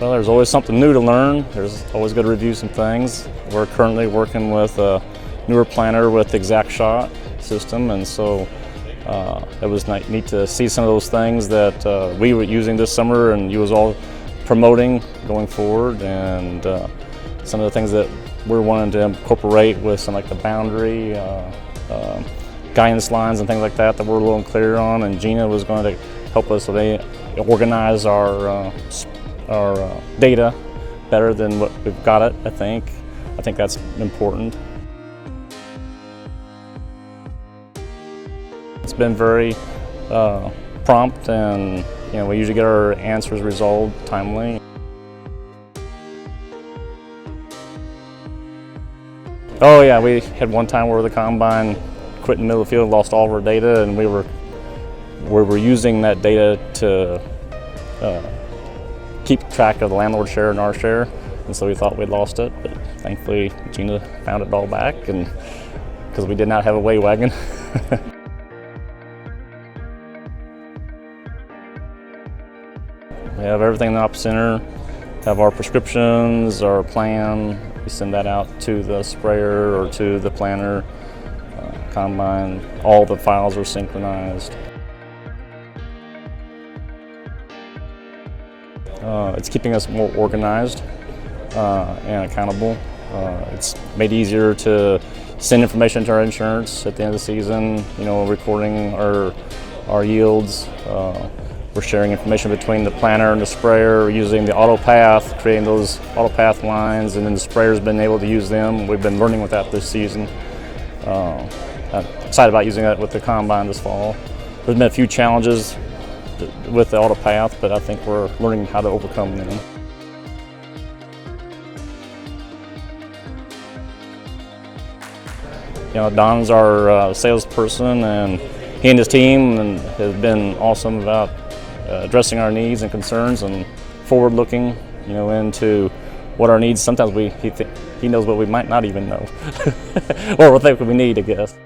Well, there's always something new to learn. There's always good to review some things. We're currently working with a newer planter with the exact shot system, and so it was neat to see some of those things that we were using this summer and you was all promoting going forward, and some of the things that we're wanting to incorporate with some like the boundary, guidance lines and things like that we're a little unclear on, and Gina was going to help us organize our data better than what we've got it, I think. I think that's important. It's been very prompt, and we usually get our answers resolved timely. Oh yeah, we had one time where the combine quit in the middle of the field, lost all of our data, and we were using that data to keep track of the landlord share and our share, and so we thought we'd lost it, but thankfully Gina found it all back, and because we did not have a weigh wagon. We have everything in the op center, have our prescriptions, our plan. We send that out to the sprayer or to the planter, combine. All the files are synchronized. It's keeping us more organized and accountable. It's made it easier to send information to our insurance at the end of the season, recording our yields. We're sharing information between the planter and the sprayer, using the auto path, creating those auto path lines, and then the sprayer's been able to use them. We've been learning with that this season. I'm excited about using that with the combine this fall. There's been a few challenges with the auto path, but I think we're learning how to overcome them. Don's our salesperson, and he and his team have been awesome about addressing our needs and concerns and forward-looking, into what our needs. Sometimes he knows what we might not even know, or what we need, I guess.